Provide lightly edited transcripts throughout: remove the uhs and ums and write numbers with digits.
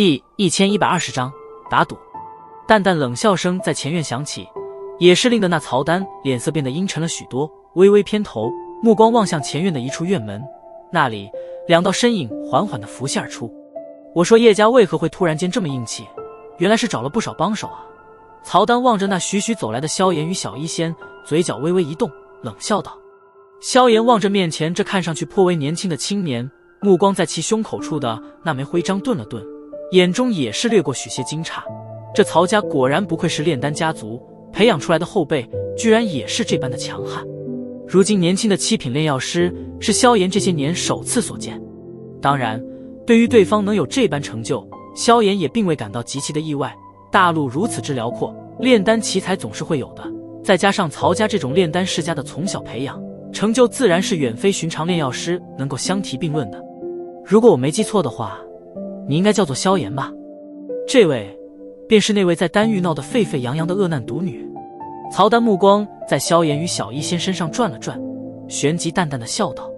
第1120章打赌。淡淡冷笑声在前院响起，也是令得那曹丹脸色变得阴沉了许多，微微偏头，目光望向前院的一处院门，那里两道身影缓缓地浮现而出。我说叶家为何会突然间这么硬气？原来是找了不少帮手啊。曹丹望着那徐徐走来的萧炎与小医仙，嘴角微微一动，冷笑道。萧炎望着面前这看上去颇为年轻的青年，目光在其胸口处的那枚徽章顿了顿，眼中也是掠过许些惊诧。这曹家果然不愧是炼丹家族，培养出来的后辈居然也是这般的强悍。如今年轻的七品炼药师是萧炎这些年首次所见。当然，对于对方能有这般成就，萧炎也并未感到极其的意外。大陆如此之辽阔，炼丹奇才总是会有的，再加上曹家这种炼丹世家的从小培养，成就自然是远非寻常炼药师能够相提并论的。如果我没记错的话，你应该叫做萧炎吧？这位便是那位在丹域闹得沸沸扬扬的恶难毒女。曹丹目光在萧炎与小医仙身上转了转，旋即淡淡的笑道。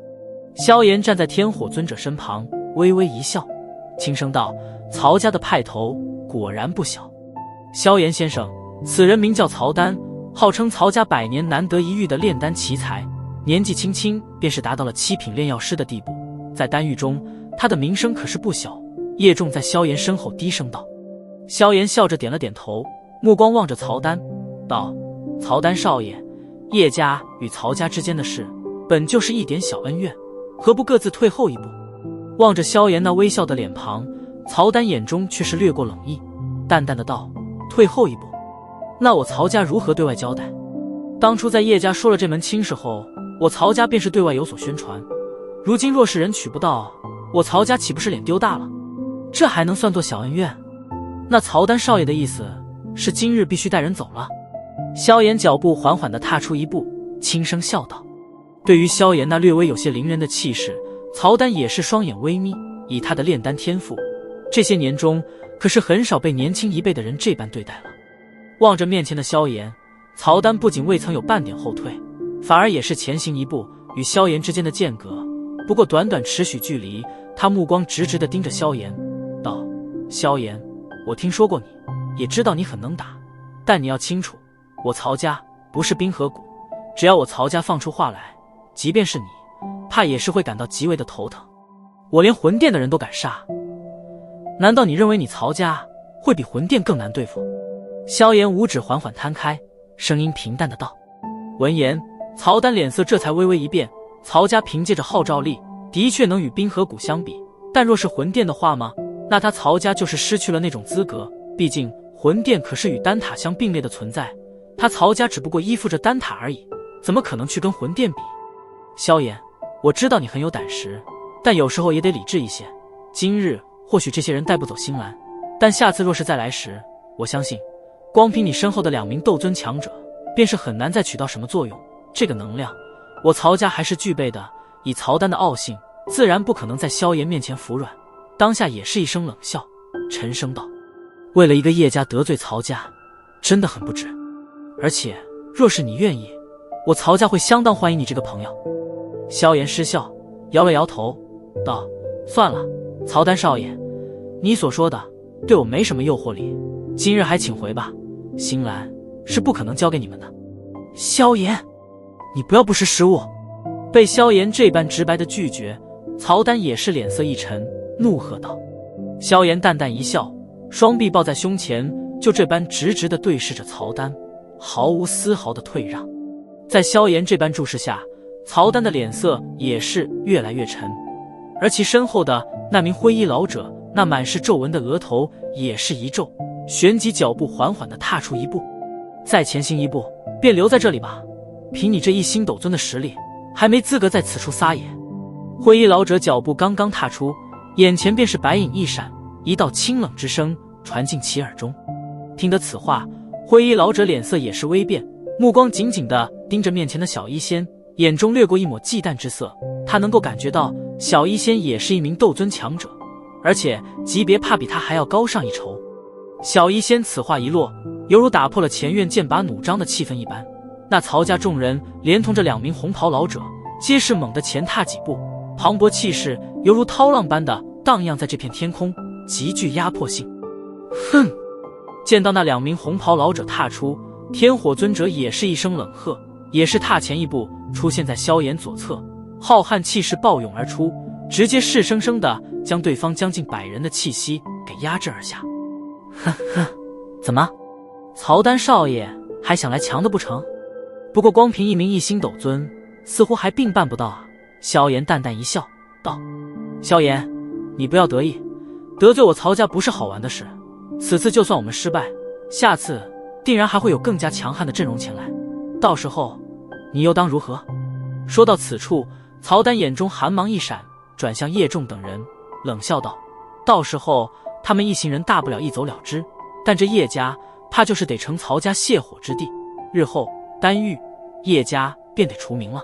萧炎站在天火尊者身旁，微微一笑，轻声道：曹家的派头果然不小。萧炎先生，此人名叫曹丹，号称曹家100年难得一遇的炼丹奇才，年纪轻轻便是达到了7品炼药师的地步，在丹域中他的名声可是不小。叶仲在萧炎身后低声道。萧炎笑着点了点头，目光望着曹丹道：曹丹少爷，叶家与曹家之间的事本就是一点小恩怨，何不各自退后一步？望着萧炎那微笑的脸庞，曹丹眼中却是掠过冷意，淡淡的道：退后一步？那我曹家如何对外交代？当初在叶家说了这门亲事后，我曹家便是对外有所宣传，如今若是人娶不到，我曹家岂不是脸丢大了？这还能算作小恩怨？那曹丹少爷的意思是今日必须带人走了？萧炎脚步缓缓地踏出一步，轻声笑道。对于萧炎那略微有些凌人的气势，曹丹也是双眼微眯。以他的炼丹天赋，这些年中可是很少被年轻一辈的人这般对待了。望着面前的萧炎，曹丹不仅未曾有半点后退，反而也是前行一步，与萧炎之间的间隔不过短短尺许距离。他目光直直地盯着萧炎道：萧炎，我听说过你，也知道你很能打，但你要清楚，我曹家不是冰河谷，只要我曹家放出话来，即便是你，怕也是会感到极为的头疼。我连魂殿的人都敢杀，难道你认为你曹家会比魂殿更难对付？萧炎五指缓缓摊开，声音平淡的道。闻言，曹丹脸色这才微微一变。曹家凭借着号召力的确能与冰河谷相比，但若是魂殿的话吗？那他曹家就是失去了那种资格，毕竟魂殿可是与丹塔相并列的存在，他曹家只不过依附着丹塔而已，怎么可能去跟魂殿比？萧炎，我知道你很有胆识，但有时候也得理智一些。今日或许这些人带不走星兰，但下次若是再来时，我相信光凭你身后的2名斗尊强者，便是很难再起到什么作用。这个能量我曹家还是具备的。以曹丹的傲性，自然不可能在萧炎面前服软，当下也是一声冷笑，沉声道：为了一个叶家得罪曹家，真的很不值。而且若是你愿意，我曹家会相当欢迎你这个朋友。萧炎失笑，摇了摇头道：算了，曹丹少爷，你所说的对我没什么诱惑力，今日还请回吧，星兰是不可能交给你们的。萧炎，你不要不识时务。被萧炎这般直白的拒绝，曹丹也是脸色一沉，怒喝道。萧炎淡淡一笑，双臂抱在胸前，就这般直直地对视着曹丹，毫无丝毫的退让。在萧炎这般注视下，曹丹的脸色也是越来越沉，而其身后的那名灰衣老者，那满是皱纹的额头也是一皱，旋即脚步缓缓地踏出一步。再前行一步，便留在这里吧，凭你这1星斗尊的实力，还没资格在此处撒野。灰衣老者脚步刚刚踏出，眼前便是白影一闪，一道清冷之声传进其耳中。听得此话，灰衣老者脸色也是微变，目光紧紧地盯着面前的小医仙，眼中掠过一抹忌惮之色。他能够感觉到小医仙也是一名斗尊强者，而且级别怕比他还要高上一筹。小医仙此话一落，犹如打破了前院剑拔弩张的气氛一般。那曹家众人连同着2名红袍老者，皆是猛地前踏几步，磅礴气势犹如涛浪般的荡漾在这片天空，极具压迫性。哼！见到那2名红袍老者踏出，天火尊者也是一声冷喝，也是踏前一步出现在萧炎左侧，浩瀚气势暴涌而出，直接势生生地将对方将近100人的气息给压制而下。哼哼，怎么，曹丹少爷还想来强的不成？不过光凭一名异星斗尊，似乎还并办不到啊。萧炎淡淡一笑，道：萧炎，你不要得意，得罪我曹家不是好玩的事。此次就算我们失败，下次定然还会有更加强悍的阵容前来，到时候你又当如何？说到此处，曹丹眼中寒芒一闪，转向叶仲等人，冷笑道：到时候他们一行人大不了一走了之，但这叶家怕就是得成曹家泄火之地，日后丹域叶家便得除名了。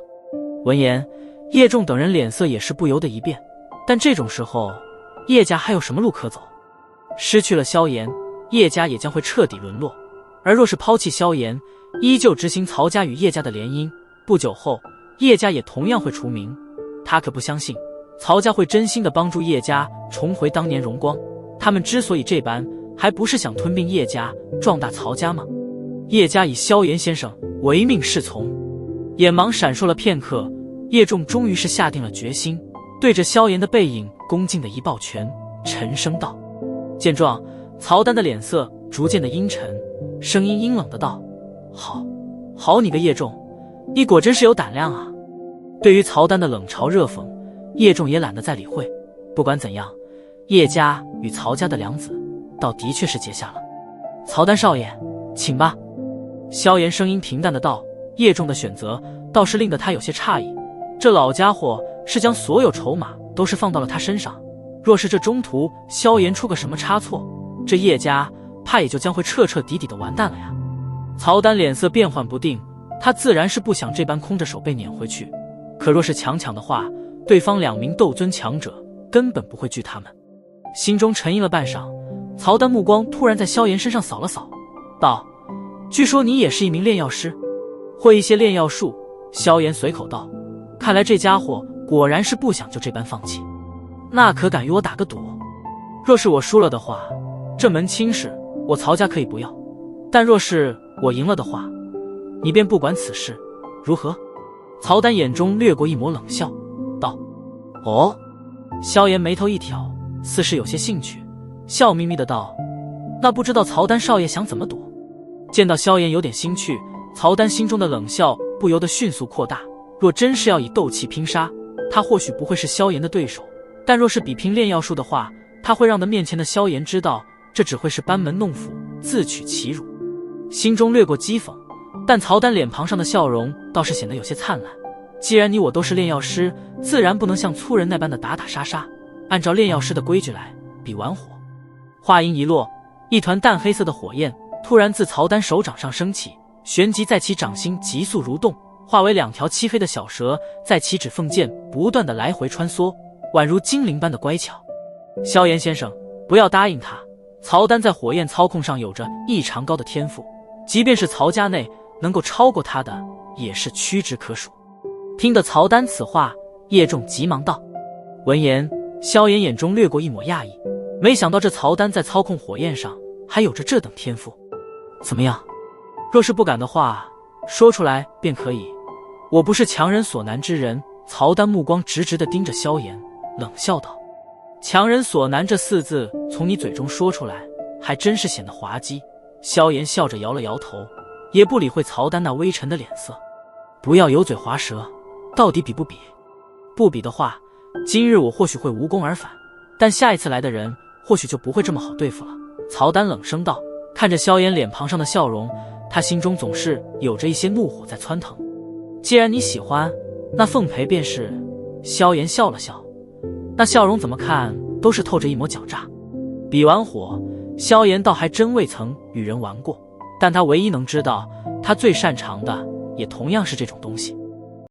闻言，叶仲等人脸色也是不由得一变，但这种时候叶家还有什么路可走？失去了萧炎，叶家也将会彻底沦落，而若是抛弃萧炎，依旧执行曹家与叶家的联姻，不久后叶家也同样会除名。他可不相信曹家会真心的帮助叶家重回当年荣光，他们之所以这般，还不是想吞并叶家，壮大曹家吗？叶家以萧炎先生唯命是从。眼芒闪烁了片刻，叶仲终于是下定了决心，对着萧炎的背影恭敬的一抱拳，沉声道。见状，曹丹的脸色逐渐的阴沉，声音阴冷的道：好你个叶仲，你果真是有胆量啊。对于曹丹的冷嘲热讽，叶仲也懒得再理会。不管怎样，叶家与曹家的梁子倒的确是结下了。曹丹少爷，请吧。萧炎声音平淡的道。叶仲的选择倒是令得他有些诧异，这老家伙是将所有筹码都是放到了他身上，若是这中途萧炎出个什么差错，这叶家怕也就将会彻彻底底的完蛋了呀。曹丹脸色变幻不定，他自然是不想这般空着手被撵回去，可若是强抢的话，对方2名斗尊强者根本不会惧他们。心中沉吟了半晌，曹丹目光突然在萧炎身上扫了扫，道：据说你也是一名炼药师，会一些炼药术。萧炎随口道：看来这家伙果然是不想就这般放弃。那可敢与我打个赌？若是我输了的话，这门亲事我曹家可以不要，但若是我赢了的话，你便不管此事，如何？曹丹眼中掠过一抹冷笑，道：哦。萧炎眉头一挑，似是有些兴趣，笑眯眯的道：那不知道曹丹少爷想怎么赌？见到萧炎有点兴趣，曹丹心中的冷笑不由得迅速扩大。若真是要以斗气拼杀，他或许不会是萧炎的对手，但若是比拼炼药术的话，他会让得面前的萧炎知道，这只会是班门弄斧，自取其辱。心中掠过讥讽，但曹丹脸庞上的笑容倒是显得有些灿烂。既然你我都是炼药师，自然不能像粗人那般的打打杀杀，按照炼药师的规矩来，比玩火。话音一落，一团淡黑色的火焰突然自曹丹手掌上升起，旋即在其掌心急速蠕动，化为2条漆黑的小蛇，在其指缝间不断的来回穿梭，宛如精灵般的乖巧。萧炎先生，不要答应他。曹丹在火焰操控上有着异常高的天赋，即便是曹家内能够超过他的，也是屈指可数。听得曹丹此话，叶仲急忙道。闻言，萧炎眼中掠过一抹讶异，没想到这曹丹在操控火焰上还有着这等天赋。怎么样？若是不敢的话，说出来便可以。我不是强人所难之人。曹丹目光直直地盯着萧炎，冷笑道：强人所难这4字从你嘴中说出来，还真是显得滑稽。萧炎笑着摇了摇头，也不理会曹丹那微沉的脸色。不要油嘴滑舌，到底比不比？不比的话，今日我或许会无功而返，但下一次来的人或许就不会这么好对付了。曹丹冷声道。看着萧炎脸庞上的笑容，他心中总是有着一些怒火在窜腾。既然你喜欢，那奉陪便是。萧炎笑了笑，那笑容怎么看都是透着一抹狡诈。比完火，萧炎倒还真未曾与人玩过，但他唯一能知道，他最擅长的也同样是这种东西。